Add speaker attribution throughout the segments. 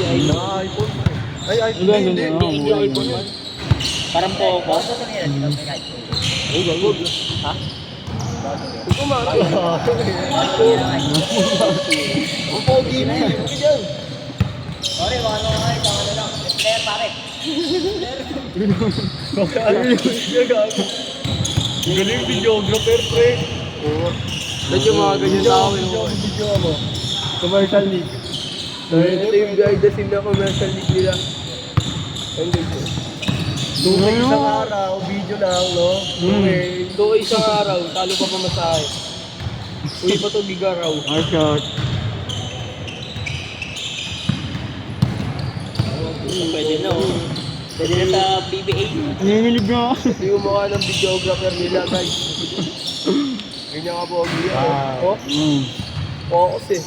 Speaker 1: iPhone. Ay, hindi. Hindi iPhone yan.
Speaker 2: Parang Poco.
Speaker 1: Ay, gagod.
Speaker 2: Ha?
Speaker 1: Ito mati. Ang pogi na yun. Hindi dyan.
Speaker 2: Sorry, baka ano nga, isang ano lang. Player, pare.
Speaker 1: Galing videographer, pre. Oo. Ba't yung mga ganyan tao yung video mo? Commercial league. Ito yung guide na commercial league nila. Ang guys. 2K isang araw, video lang, no? 2K isang araw, talo pa pamasahe. Uy pa to bigaraw.
Speaker 3: Shot.
Speaker 2: Pwede na, oh. Pwede na sa PBA.
Speaker 3: Nanginginig nga ako.
Speaker 1: Hindi mo mukha ng videographer nila, guys. Ganyan ka po, oh. Focus eh.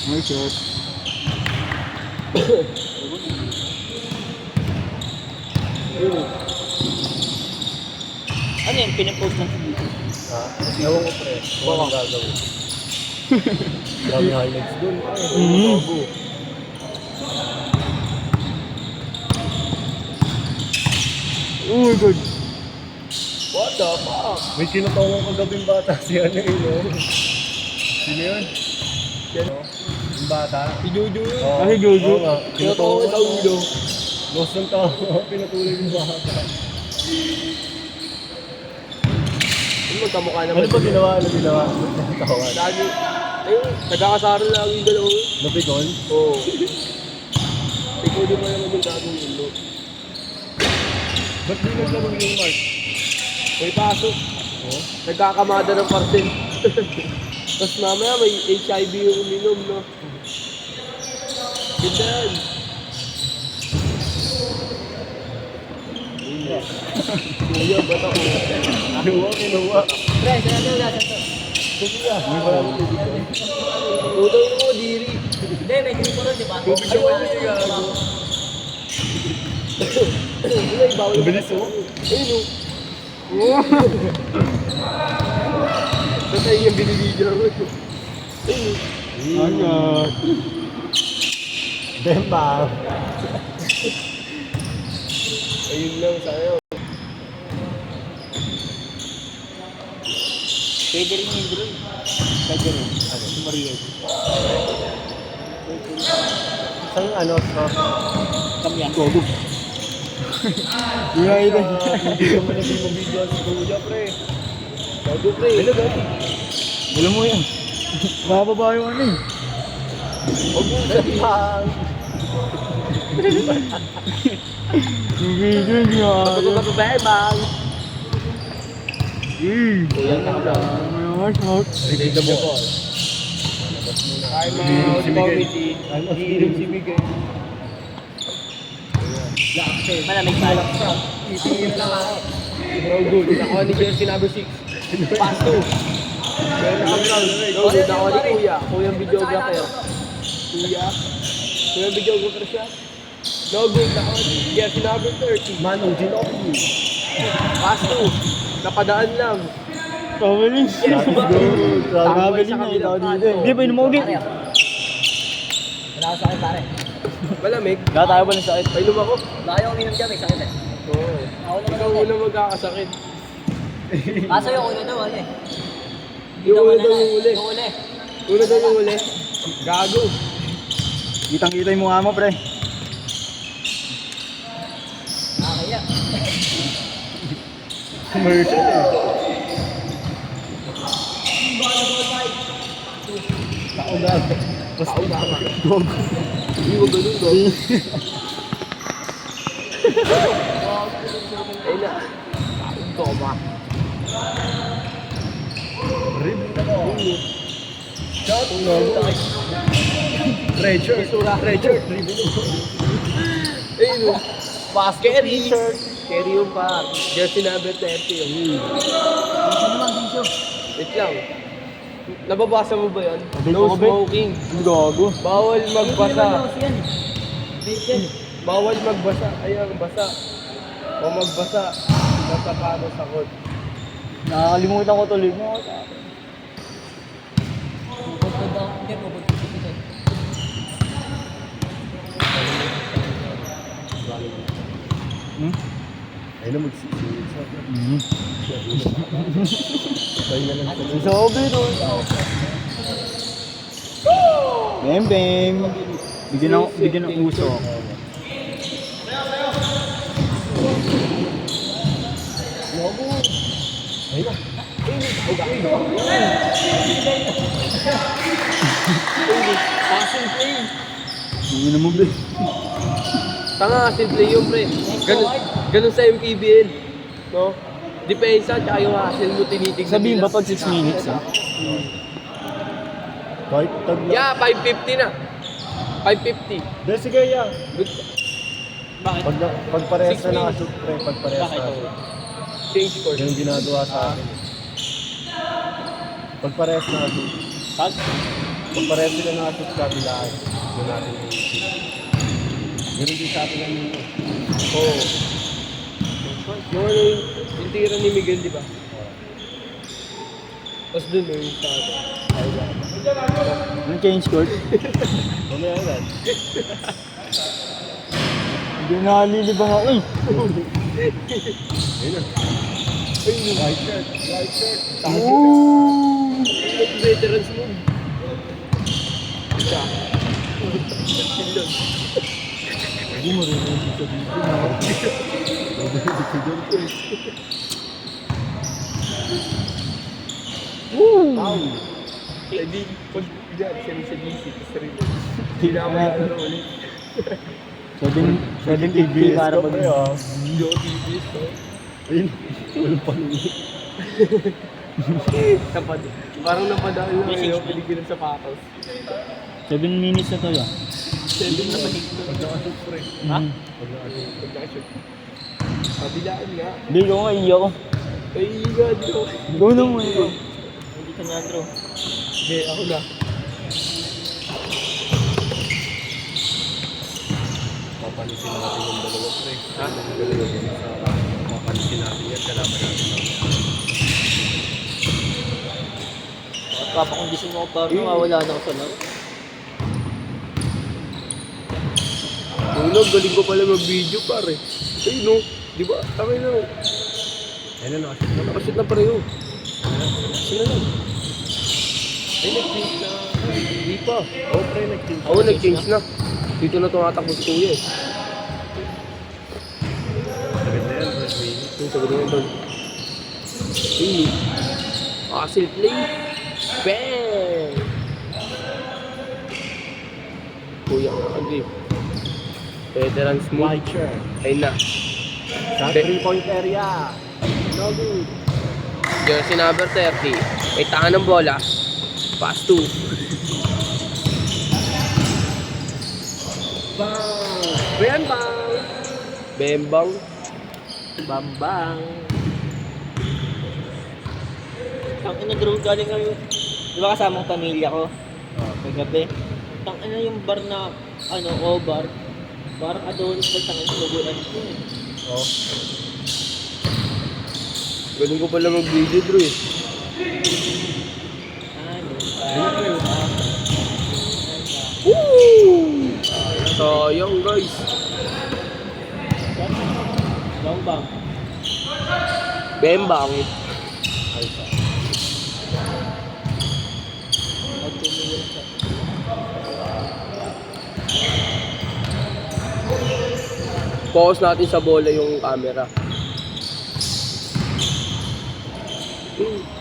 Speaker 3: Nice shot.
Speaker 2: Ano yung pinapost ng video?
Speaker 1: Ha? Ewan ko, pre. Baka gagawin. Dami highlights dun. Bago.
Speaker 3: Oh my god.
Speaker 1: What the fuck? May kinatawang kagabing bata si ano yun, no? Sino yun? Yan, no? Yung bata? Si Jojo yun.
Speaker 3: Ay, Jojo.
Speaker 1: Oo nga. Kinatawang sa ulo. Lost ng tao. Pinatuloy yung bata. Ano magkamukha naman? Ano ba ginawa? Ano ginawa? Lagi. Ayun, nagkakasaro lang yung dalawa. Napikon? Oo. Pikulin mo naman yung gagawin yun, no? Ba't di naglaro yung Mark? May pasok. Oh? Nagkakamada ng parcel. Tapos mamaya may HIV yung uminom, no? Ganda yan. Kuya, ba't ako? Kinuha.
Speaker 2: Pre, saan to?
Speaker 1: Kuya, tutay mo, diri.
Speaker 2: Hindi, may grip ko rin, di ba?
Speaker 1: Tubig siya wala siya. Wala, bawal yung bilis, oh. Ayun, oh. Patay yung binibidyo rin. Ayun, oh.
Speaker 3: Agad.
Speaker 1: Bemba. Ayun lang sa'yo.
Speaker 2: Pwede rin yung drone.
Speaker 1: Pwede rin. Ano? Maria. Isang ano,
Speaker 2: Kamyan.
Speaker 3: Gogo. United.
Speaker 1: hindi ka man naging mag-video sa kuya, pre. Bago, pre. Hello, bago.
Speaker 3: Alam mo yan. Mababa yung ano eh.
Speaker 1: Huwag mo sabihan.
Speaker 3: Yung video hindi nga.
Speaker 1: Bye-bye. Kuya ka lang.
Speaker 3: Nice shot.
Speaker 1: Repeat the ball. I'm out committee. Hihilim si Miguel.
Speaker 2: Malamig pa.
Speaker 1: Titingin lang ako. Bro, good. Ako ni Jersey number 6. Pass 2. Kaya nakag-round. Bro, good. Ako ni Kuya. Kuya ang videographer. Kuya. Kuya ang videographer siya. No good. Ako ni Jersey number 30. Manong Ginobili. Pass 2. Napadaan lang.
Speaker 3: Traveling. Traveling na ito dito. Hindi pa inom ulit.
Speaker 2: Wala ako sakit, pare.
Speaker 1: Malamig.
Speaker 3: Wala tayo ba ng sakit?
Speaker 1: Painom ako.
Speaker 2: Baka yung uminom dyan, may sakit eh.
Speaker 1: Oo.
Speaker 2: Ako naman
Speaker 1: Ikaw
Speaker 2: ako.
Speaker 1: una magkakasakit.
Speaker 2: Kaso yung una daw, ano eh.
Speaker 1: Yung una daw yung uli.
Speaker 2: Yung uli.
Speaker 1: Una daw yung uli. Gago.
Speaker 3: Kitang-kita yung mukha mo, pre.
Speaker 2: Kaya.
Speaker 1: Commercial eh. Tao gago. Tao gago. Gogo. Hindi mo ganun, gogo. Ay na. Taong toma. Rib na ko. Shot. Treasure. Treasure. Ayun o. Basket. Carry. Carry yung pa. Jersey number 30 yun. Wait lang. Nababasa mo ba yan? No smoking.
Speaker 3: Gago.
Speaker 1: Bawal magbasa. Bawal magbasa. Ayan, basa. O magbasa. Basa pa sa sakot.
Speaker 3: Nakakalimutan ko tuloy mo.
Speaker 2: Hindi, pupod.
Speaker 3: Hmm?
Speaker 1: Ayun na magsisimit sa akin. Ayun na lang sa
Speaker 3: Sobe doon. Bem, bem. Bigyan ng uso.
Speaker 1: Lobo. Ayun na.
Speaker 2: Passing play.
Speaker 3: Hindi naman ba?
Speaker 1: Tanga, simple yun, pre. Ganun sa MPBL. No? Depensa, tsaka yung hustle mo tinitignan
Speaker 3: Sabihin
Speaker 1: nila.
Speaker 3: ba pag 6 minutes ah?
Speaker 1: Kahit tag na. Yeah, 550 na. 550.
Speaker 3: Dahil sige yan.
Speaker 1: Good.
Speaker 2: Bakit?
Speaker 1: Pag parehas
Speaker 2: 6 minutes.
Speaker 1: shoot, pre. Pag parehas
Speaker 2: Bakit?
Speaker 1: na shoot. Change course. Yung ginagawa sa akin. Pag parehas na shoot.
Speaker 2: Pag?
Speaker 1: Pag parehas sila na shoot, kabilaan. Doon natin yung shoot. Ganun din sa atin ang yun. Oo. Yung ano yung tira ni Miguel, di ba? Tapos dun yung sa atin.
Speaker 3: Yung change court?
Speaker 1: Mamaya yan.
Speaker 3: Hindi nalilibang ako eh.
Speaker 1: Ayun na. Ay, yung white shirt. White shirt.
Speaker 3: Ooh!
Speaker 1: Veterans move. Isa. Silon. Hindi mo rin yung dito dito.
Speaker 3: Woo!
Speaker 1: Eh di, pag dyan, siya sa DC, kasi rin. Hindi na ako ano ulit.
Speaker 3: 750 para pag...
Speaker 1: Yo, TVs, no? Ayun, walang panunod. Tapad. Parang napadaan lang yun, pinigilan sa patos.
Speaker 3: 7 minutes na to yan.
Speaker 1: 7 na mahigit na. Pag nakashoot, pre.
Speaker 2: Ha?
Speaker 1: Pag nakashoot. Kabilaan nga.
Speaker 3: Hindi ko nga iyo ko.
Speaker 1: Ay, nga, di ko.
Speaker 3: Go na mo ito.
Speaker 2: Hindi ka na, Andrew.
Speaker 1: Hindi, ako na. Papalisin natin yung dalawa, pre. Ha? Yung dalawa din sa... Papalisin natin yan, kalaban natin.
Speaker 2: Bakit papakondisyon mo ako para mawala na ako sa laro?
Speaker 1: Unang galing ko pala mag-video, pare. Ay, no. Di ba? Tama na. Ayun na, nakashoot na. Nakashoot na pareho. Sila lang. Ay, nag-change na. Hindi pa. Oo, pre, nag-change. Oo, nag-change na. Dito na tumatakbo si Kuya eh. Maganda yan, first minute. Yung sabi naman doon. Hey, hustle play. Bang! Kuya, Andre. Veterans move.
Speaker 3: White shirt.
Speaker 1: Ayun na.
Speaker 3: Sa 3-point area.
Speaker 1: No good. Jersey number 30. May tanga ng bola. Pass 2. Bang! Bembang! Bembang.
Speaker 2: Bambang. Ang ina, Drew, galing kami. Di ba kasama ang pamilya ko? Kagabi. Ang ina yung bar na, ano, O-bar. Parang Adonis ba tangin sa luguran ko eh.
Speaker 1: Oh. Galing ko pala mag-video, bro eh.
Speaker 2: Ano ba?
Speaker 1: Woo! Sayang guys.
Speaker 2: Bambang.
Speaker 1: Bembang.
Speaker 2: Magtumingin siya.
Speaker 1: Focus natin sa bola yung camera.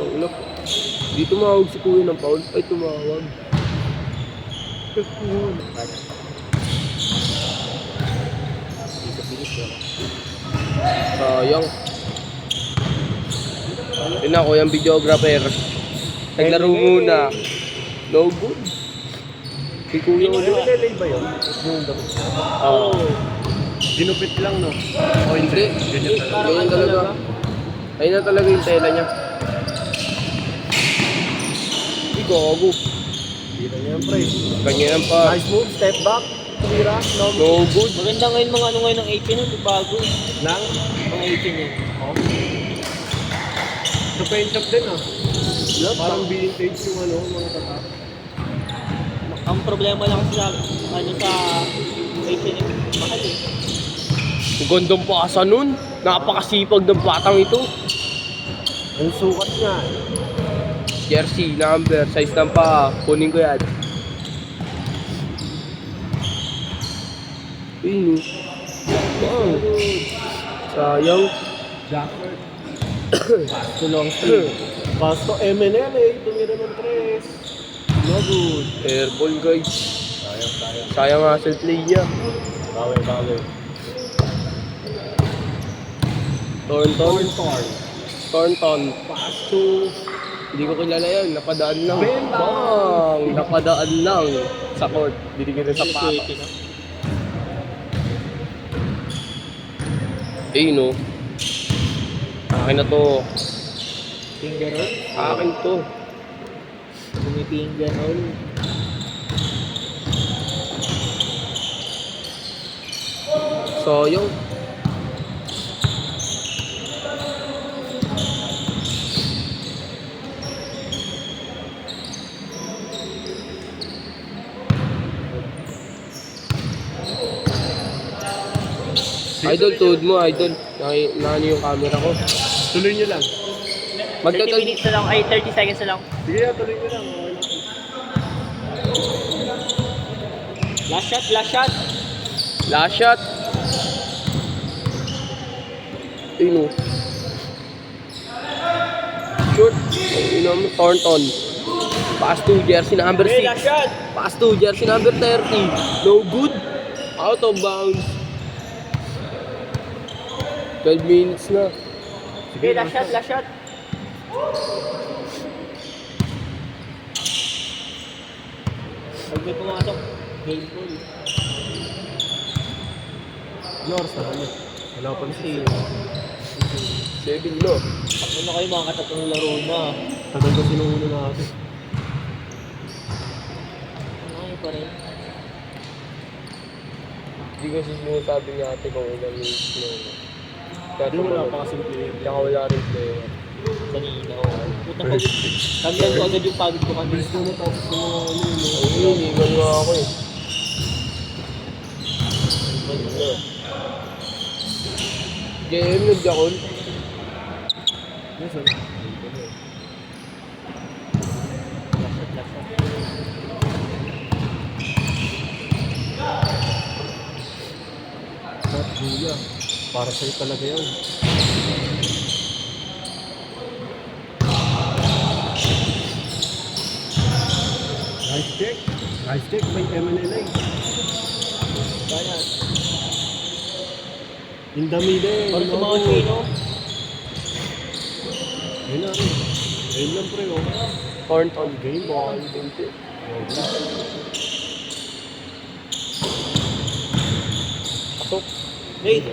Speaker 1: Paulap. Di tumawag si Kuya ng foul. Ay, tumawag. Sayang. Yun ako, yung videographer. Naglaro muna. No good. Si Kuya ulit.
Speaker 3: Nilelay ba yun?
Speaker 1: Oo.
Speaker 3: Ginupit lang, no?
Speaker 1: Oh, hindi. Ganyan talaga. Ayun na talaga yung tela niya. Hindi gago.
Speaker 3: Hindi na yan, pre.
Speaker 1: Ganyan pa.
Speaker 3: Nice move, step back. Tumira, no?
Speaker 1: No good.
Speaker 2: Maganda ngayon mga ano ngayon ng 18 bago.
Speaker 3: Lang.
Speaker 2: Mga 18 yan.
Speaker 3: Sa
Speaker 1: paint shop din ah. Parang vintage yung ano, mga tatak.
Speaker 2: Ang problema lang sa H&M, mahal eh.
Speaker 1: Ang gandang pasa nun. Napakasipag ng batang ito.
Speaker 3: Ang sukat niya.
Speaker 1: Jersey, number, size ng paa. Kunin ko yan. Ayun. Wow. Sayang.
Speaker 3: Jacket. Pasto long sleeve. Pasto M&M eh. Tumira ng 3. No good.
Speaker 1: Airball guys.
Speaker 3: Sayang.
Speaker 1: Sayang hustle play niya.
Speaker 3: Bawi.
Speaker 1: Thornton. Pasto. Hindi ko kilala yan. Napadaan lang. Bang! Napadaan lang. Sa court. Binigyan na sa paa. Ayun no. Akin na to.
Speaker 2: Finger roll?
Speaker 1: Akin to.
Speaker 2: Finger roll.
Speaker 1: Sayang. Idol, tuod mo, idol. Nani yung camera ko.
Speaker 3: Tuloy niyo lang.
Speaker 2: 30 minutes na lang, ay 30 seconds na lang.
Speaker 3: Sige na, tuloy niyo lang. Okay lang.
Speaker 2: Last shot.
Speaker 1: Last shot. Ayun o. Shoot. Ayun o, Thornton. Pass to jersey number 6.
Speaker 2: Last shot.
Speaker 1: Pass to jersey number 30. No good. Out of bounds. 12 minutes na.
Speaker 2: Okay, last shot. Pag may pumasok, game ball.
Speaker 3: North na kanya. Wala pa na siya.
Speaker 1: 7 no.
Speaker 2: Ano na kayo mga katatong laro na?
Speaker 3: Tagal ko sinuulo natin.
Speaker 2: Ano pa rin?
Speaker 1: Hindi ko sinasabi ni ate kung ilang minutes na.
Speaker 3: Hindi wala pa kasing player.
Speaker 1: Tsaka wala rin player.
Speaker 2: Kanina ako. Puta pagod. Tanggal ko agad yung pagod ko kanina.
Speaker 3: Bilis ko na tapos yung mga ano yun.
Speaker 1: Ayun, iwan nga ako eh. JM nag-jakol.
Speaker 3: Yes, ano?
Speaker 2: Last shot.
Speaker 3: Not Julia. Para sa'yo talaga yan. Nice check by MNLA.
Speaker 2: Kaya.
Speaker 3: In the middle.
Speaker 2: Parang tumawag ko no?
Speaker 3: Ayun na rin. Ayun lang pre. Oh.
Speaker 1: Thornton.
Speaker 3: Game ball.
Speaker 1: Pasok.
Speaker 2: Wait.